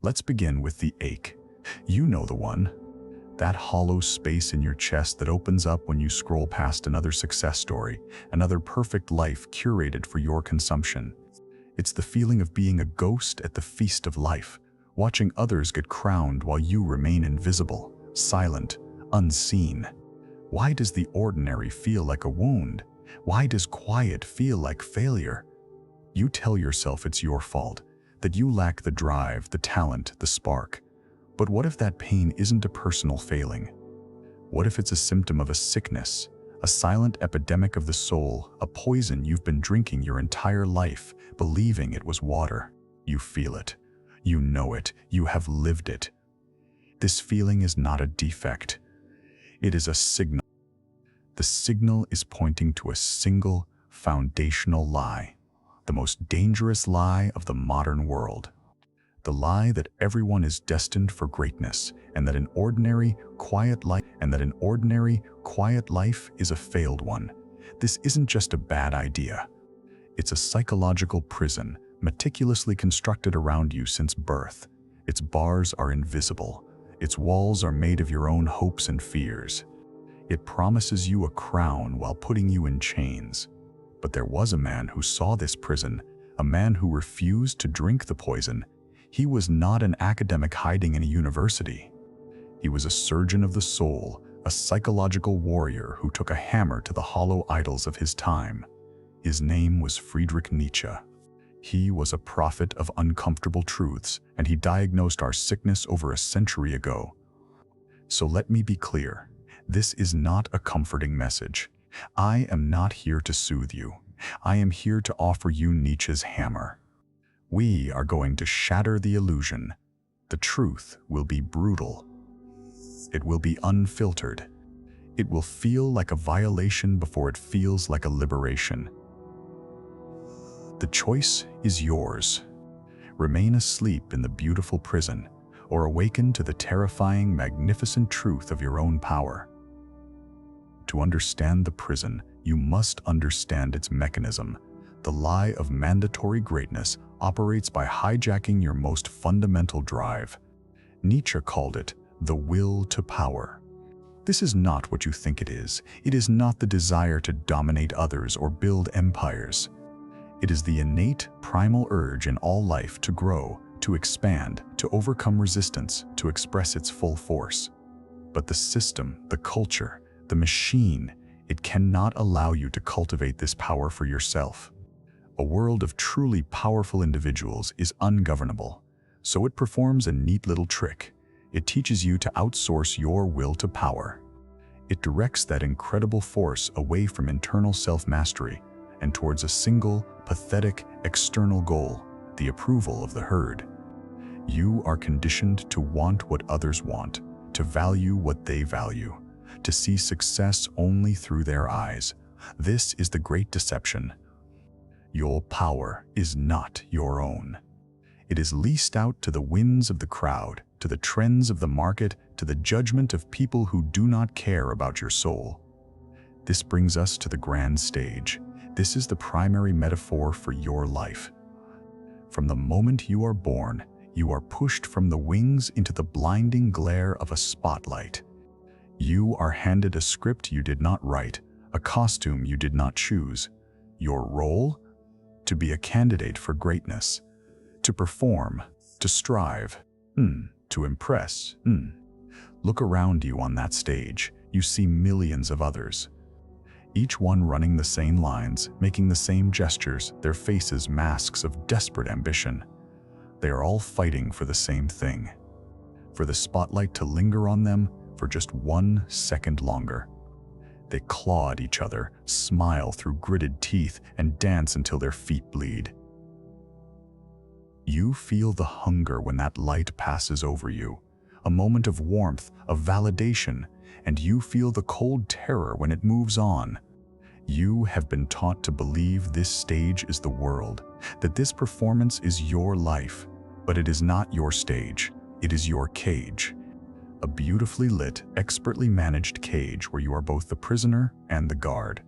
Let's begin with the ache. You know the one. That hollow space in your chest that opens up when you scroll past another success story, another perfect life curated for your consumption. It's the feeling of being a ghost at the feast of life, watching others get crowned while you remain invisible, silent, unseen. Why does the ordinary feel like a wound? Why does quiet feel like failure? You tell yourself it's your fault, that you lack the drive, the talent, the spark. But what if that pain isn't a personal failing? What if it's a symptom of a sickness, a silent epidemic of the soul, a poison you've been drinking your entire life, believing it was water? You feel it. You know it. You have lived it. This feeling is not a defect. It is a signal. The signal is pointing to a single, foundational lie, the most dangerous lie of the modern world. The lie that everyone is destined for greatness, and that an ordinary, quiet life is a failed one. This isn't just a bad idea. It's a psychological prison, meticulously constructed around you since birth. Its bars are invisible. Its walls are made of your own hopes and fears. It promises you a crown while putting you in chains. But there was a man who saw this prison, a man who refused to drink the poison. He was not an academic hiding in a university. He was a surgeon of the soul, a psychological warrior who took a hammer to the hollow idols of his time. His name was Friedrich Nietzsche. He was a prophet of uncomfortable truths, and he diagnosed our sickness over a century ago. So let me be clear, this is not a comforting message. I am not here to soothe you. I am here to offer you Nietzsche's hammer. We are going to shatter the illusion. The truth will be brutal. It will be unfiltered. It will feel like a violation before it feels like a liberation. The choice is yours. Remain asleep in the beautiful prison, or awaken to the terrifying, magnificent truth of your own power. To understand the prison, you must understand its mechanism. The lie of mandatory greatness operates by hijacking your most fundamental drive. Nietzsche called it the will to power. This is not what you think it is. It is not the desire to dominate others or build empires. It is the innate, primal urge in all life to grow, to expand, to overcome resistance, to express its full force. But the system, the culture, the machine, it cannot allow you to cultivate this power for yourself. A world of truly powerful individuals is ungovernable, so it performs a neat little trick. It teaches you to outsource your will to power. It directs that incredible force away from internal self-mastery and towards a single, pathetic, external goal, the approval of the herd. You are conditioned to want what others want, to value what they value, to see success only through their eyes. This is the great deception. Your power is not your own. It is leased out to the winds of the crowd, to the trends of the market, to the judgment of people who do not care about your soul. This brings us to the grand stage. This is the primary metaphor for your life. From the moment you are born, you are pushed from the wings into the blinding glare of a spotlight. You are handed a script you did not write, a costume you did not choose. Your role? To be a candidate for greatness. To perform. To strive. To impress. Look around you on that stage. You see millions of others. Each one running the same lines, making the same gestures, their faces masks of desperate ambition. They are all fighting for the same thing. For the spotlight to linger on them for just 1 second longer. They claw at each other, smile through gritted teeth, and dance until their feet bleed. You feel the hunger when that light passes over you, a moment of warmth, of validation, and you feel the cold terror when it moves on. You have been taught to believe this stage is the world, that this performance is your life, but it is not your stage, it is your cage. A beautifully lit, expertly managed cage where you are both the prisoner and the guard.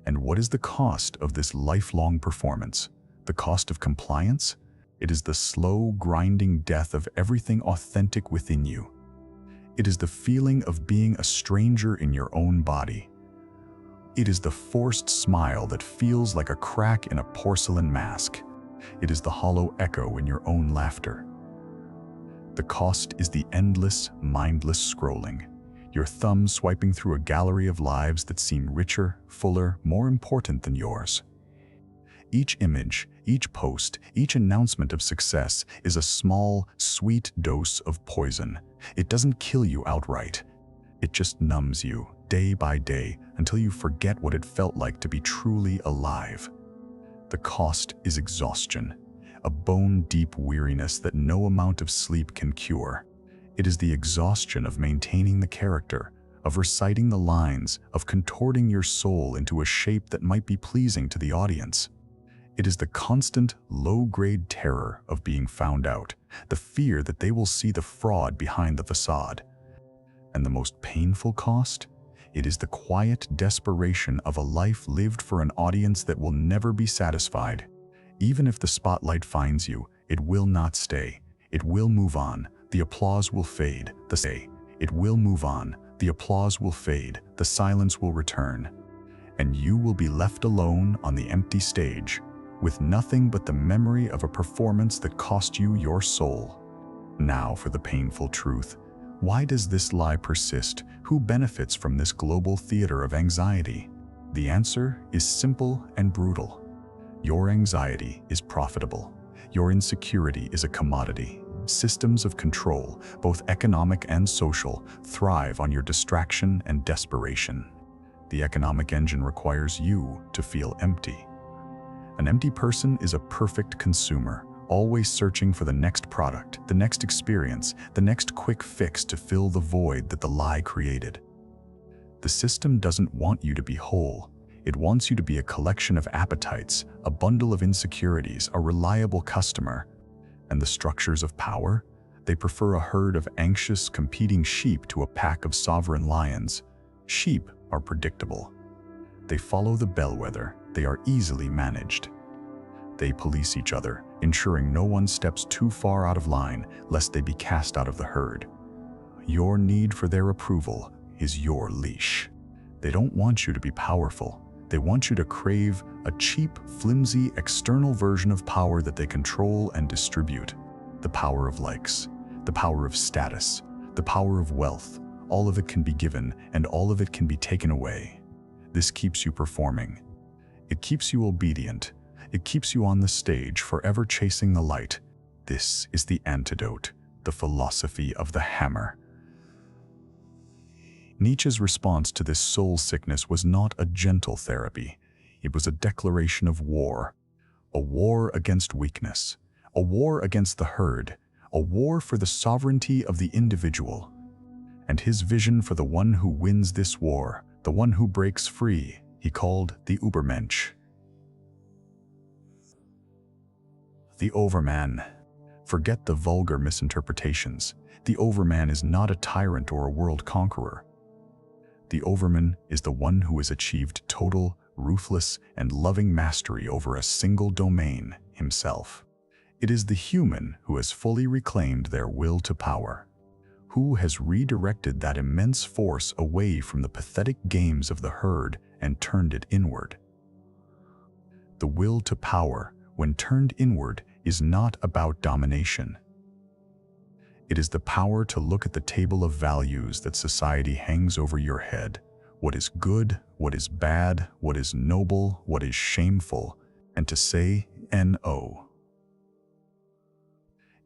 And what is the cost of this lifelong performance? The cost of compliance? It is the slow, grinding death of everything authentic within you. It is the feeling of being a stranger in your own body. It is the forced smile that feels like a crack in a porcelain mask. It is the hollow echo in your own laughter. The cost is the endless, mindless scrolling, your thumb swiping through a gallery of lives that seem richer, fuller, more important than yours. Each image, each post, each announcement of success is a small, sweet dose of poison. It doesn't kill you outright. It just numbs you, day by day, until you forget what it felt like to be truly alive. The cost is exhaustion, a bone-deep weariness that no amount of sleep can cure. It is the exhaustion of maintaining the character, of reciting the lines, of contorting your soul into a shape that might be pleasing to the audience. It is the constant, low-grade terror of being found out, the fear that they will see the fraud behind the facade. And the most painful cost? It is the quiet desperation of a life lived for an audience that will never be satisfied. Even if the spotlight finds you, it will not stay. It will move on. The applause will fade. It will move on. The applause will fade. The silence will return. And you will be left alone on the empty stage, with nothing but the memory of a performance that cost you your soul. Now for the painful truth. Why does this lie persist? Who benefits from this global theater of anxiety? The answer is simple and brutal. Your anxiety is profitable. Your insecurity is a commodity. Systems of control, both economic and social, thrive on your distraction and desperation. The economic engine requires you to feel empty. An empty person is a perfect consumer, always searching for the next product, the next experience, the next quick fix to fill the void that the lie created. The system doesn't want you to be whole. It wants you to be a collection of appetites, a bundle of insecurities, a reliable customer. And the structures of power? They prefer a herd of anxious, competing sheep to a pack of sovereign lions. Sheep are predictable. They follow the bellwether. They are easily managed. They police each other, ensuring no one steps too far out of line lest they be cast out of the herd. Your need for their approval is your leash. They don't want you to be powerful. They want you to crave a cheap, flimsy, external version of power that they control and distribute. The power of likes, the power of status, the power of wealth. All of it can be given and all of it can be taken away. This keeps you performing. It keeps you obedient. It keeps you on the stage, forever chasing the light. This is the antidote, the philosophy of the hammer. Nietzsche's response to this soul sickness was not a gentle therapy. It was a declaration of war. A war against weakness. A war against the herd. A war for the sovereignty of the individual. And his vision for the one who wins this war, the one who breaks free, he called the Übermensch. The Overman. Forget the vulgar misinterpretations. The Overman is not a tyrant or a world conqueror. The Overman is the one who has achieved total, ruthless, and loving mastery over a single domain, himself. It is the human who has fully reclaimed their will to power, who has redirected that immense force away from the pathetic games of the herd and turned it inward. The will to power, when turned inward, is not about domination. It is the power to look at the table of values that society hangs over your head. What is good, what is bad, what is noble, what is shameful, and to say no.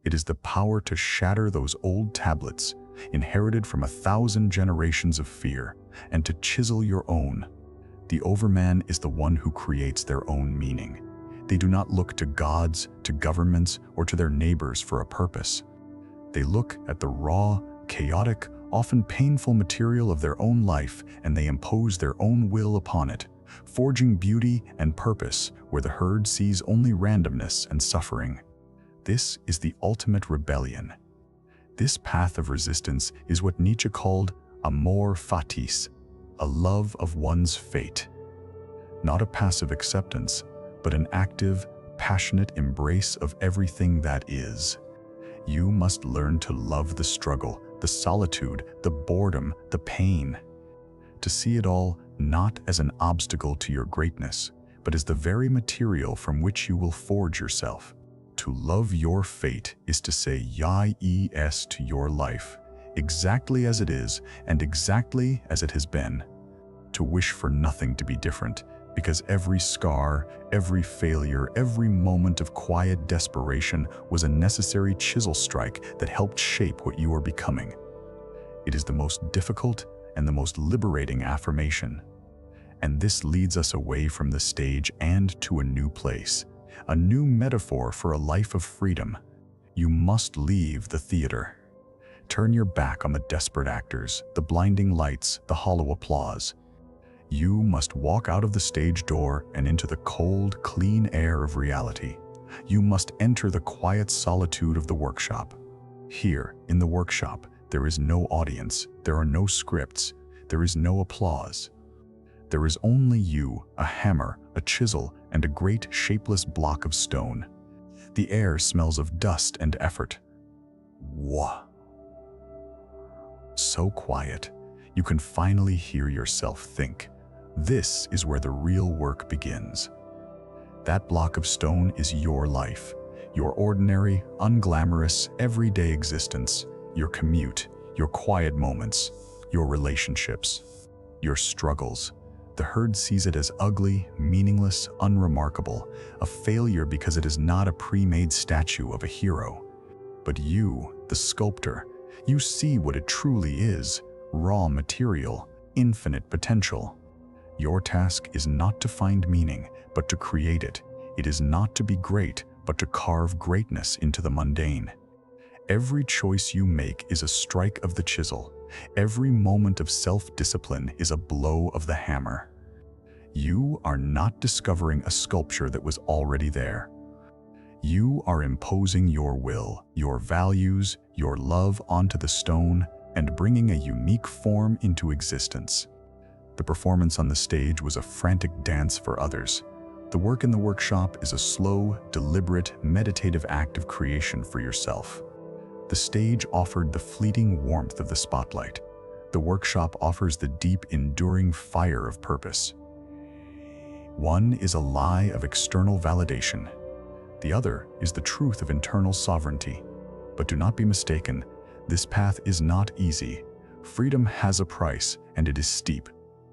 It is the power to shatter those old tablets, inherited from 1,000 generations of fear, and to chisel your own. The Overman is the one who creates their own meaning. They do not look to gods, to governments, or to their neighbors for a purpose. They look at the raw, chaotic, often painful material of their own life, and they impose their own will upon it, forging beauty and purpose where the herd sees only randomness and suffering. This is the ultimate rebellion. This path of resistance is what Nietzsche called amor fatis, a love of one's fate. Not a passive acceptance, but an active, passionate embrace of everything that is. You must learn to love the struggle, the solitude, the boredom, the pain. To see it all not as an obstacle to your greatness, but as the very material from which you will forge yourself. To love your fate is to say yes to your life, exactly as it is and exactly as it has been. To wish for nothing to be different, because every scar, every failure, every moment of quiet desperation was a necessary chisel strike that helped shape what you are becoming. It is the most difficult and the most liberating affirmation. And this leads us away from the stage and to a new place, a new metaphor for a life of freedom. You must leave the theater. Turn your back on the desperate actors, the blinding lights, the hollow applause. You must walk out of the stage door and into the cold, clean air of reality. You must enter the quiet solitude of the workshop. Here, in the workshop, there is no audience, there are no scripts, there is no applause. There is only you, a hammer, a chisel, and a great shapeless block of stone. The air smells of dust and effort. Wah! So quiet, you can finally hear yourself think. This is where the real work begins. That block of stone is your life, your ordinary, unglamorous, everyday existence, your commute, your quiet moments, your relationships, your struggles. The herd sees it as ugly, meaningless, unremarkable, a failure because it is not a pre-made statue of a hero. But you, the sculptor, you see what it truly is: raw material, infinite potential. Your task is not to find meaning, but to create it. It is not to be great, but to carve greatness into the mundane. Every choice you make is a strike of the chisel. Every moment of self-discipline is a blow of the hammer. You are not discovering a sculpture that was already there. You are imposing your will, your values, your love onto the stone and bringing a unique form into existence. The performance on the stage was a frantic dance for others. The work in the workshop is a slow, deliberate, meditative act of creation for yourself. The stage offered the fleeting warmth of the spotlight. The workshop offers the deep, enduring fire of purpose. One is a lie of external validation. The other is the truth of internal sovereignty. But do not be mistaken, this path is not easy. Freedom has a price, and it is steep.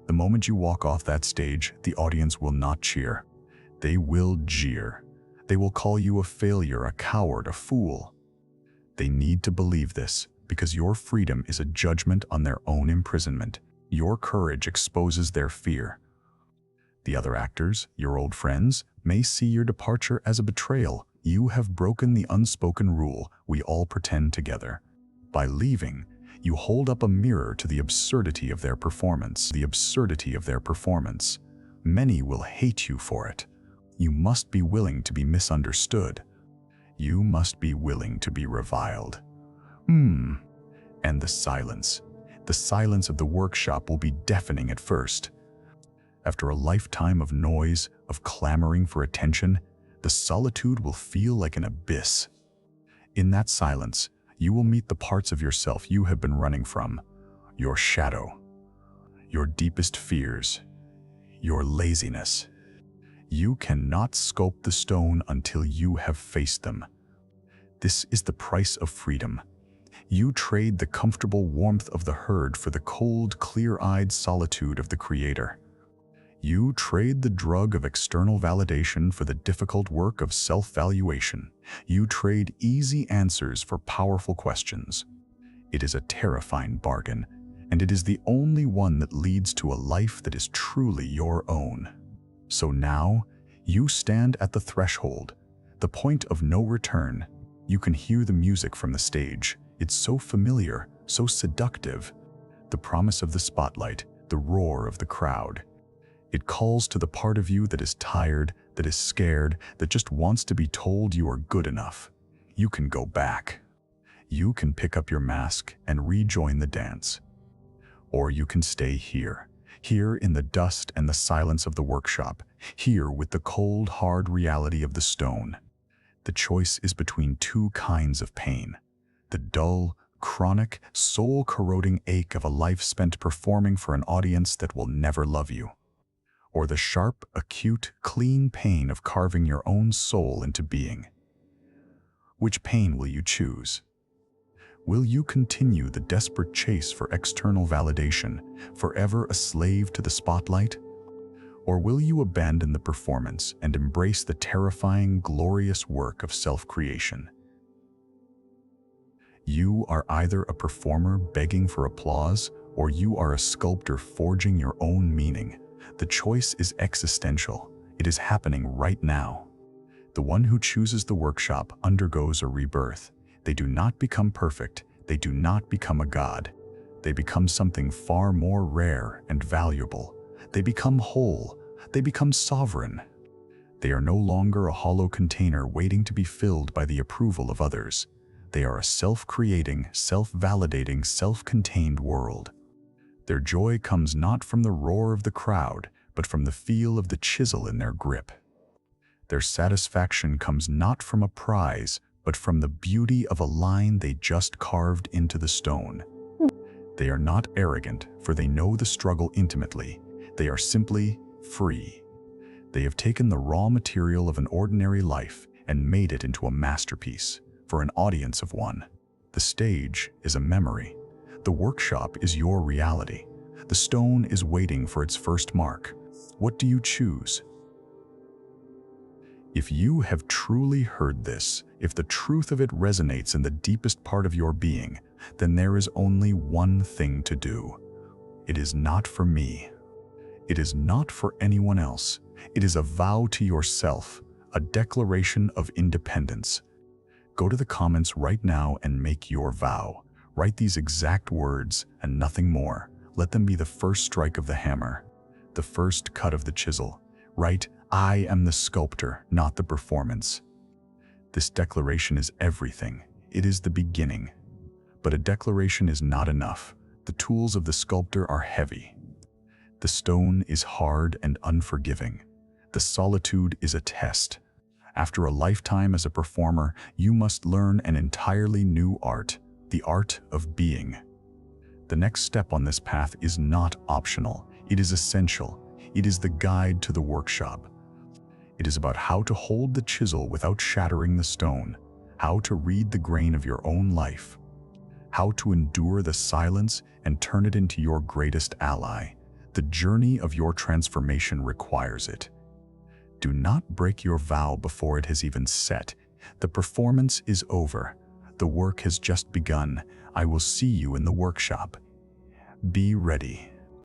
The moment you walk off that stage, the audience will not cheer. They will jeer. They will call you a failure, a coward, a fool. They need to believe this, because your freedom is a judgment on their own imprisonment. Your courage exposes their fear. The other actors, your old friends, may see your departure as a betrayal. You have broken the unspoken rule we all pretend together. By leaving, you hold up a mirror to the absurdity of their performance. The absurdity of their performance. Many will hate you for it. You must be willing to be misunderstood. You must be willing to be reviled. And the silence of the workshop will be deafening at first. After a lifetime of noise, of clamoring for attention, the solitude will feel like an abyss. In that silence, you will meet the parts of yourself you have been running from, your shadow, your deepest fears, your laziness. You cannot sculpt the stone until you have faced them. This is the price of freedom. You trade the comfortable warmth of the herd for the cold, clear-eyed solitude of the Creator. You trade the drug of external validation for the difficult work of self-valuation. You trade easy answers for powerful questions. It is a terrifying bargain, and it is the only one that leads to a life that is truly your own. So now, you stand at the threshold, the point of no return. You can hear the music from the stage. It's so familiar, so seductive. The promise of the spotlight, the roar of the crowd. It calls to the part of you that is tired, that is scared, that just wants to be told you are good enough. You can go back. You can pick up your mask and rejoin the dance. Or you can stay here in the dust and the silence of the workshop, here with the cold, hard reality of the stone. The choice is between two kinds of pain: the dull, chronic, soul-corroding ache of a life spent performing for an audience that will never love you, or the sharp, acute, clean pain of carving your own soul into being. Which pain will you choose? Will you continue the desperate chase for external validation, forever a slave to the spotlight? Or will you abandon the performance and embrace the terrifying, glorious work of self-creation? You are either a performer begging for applause, or you are a sculptor forging your own meaning. The choice is existential. It is happening right now. The one who chooses the workshop undergoes a rebirth. They do not become perfect. They do not become a god. They become something far more rare and valuable. They become whole. They become sovereign. They are no longer a hollow container waiting to be filled by the approval of others. They are a self-creating, self-validating, self-contained world. Their joy comes not from the roar of the crowd, but from the feel of the chisel in their grip. Their satisfaction comes not from a prize, but from the beauty of a line they just carved into the stone. They are not arrogant, for they know the struggle intimately. They are simply free. They have taken the raw material of an ordinary life and made it into a masterpiece, for an audience of one. The stage is a memory. The workshop is your reality. The stone is waiting for its first mark. What do you choose? If you have truly heard this, if the truth of it resonates in the deepest part of your being, then there is only one thing to do. It is not for me. It is not for anyone else. It is a vow to yourself, a declaration of independence. Go to the comments right now and make your vow. Write these exact words and nothing more. Let them be the first strike of the hammer, the first cut of the chisel. Write, "I am the sculptor, not the performance." This declaration is everything. It is the beginning. But a declaration is not enough. The tools of the sculptor are heavy. The stone is hard and unforgiving. The solitude is a test. After a lifetime as a performer, you must learn an entirely new art, the art of being. The next step on this path is not optional. It is essential. It is the guide to the workshop. It is about how to hold the chisel without shattering the stone, how to read the grain of your own life, how to endure the silence and turn it into your greatest ally. The journey of your transformation requires it. Do not break your vow before it has even set. The performance is over. The work has just begun. I will see you in the workshop. Be ready.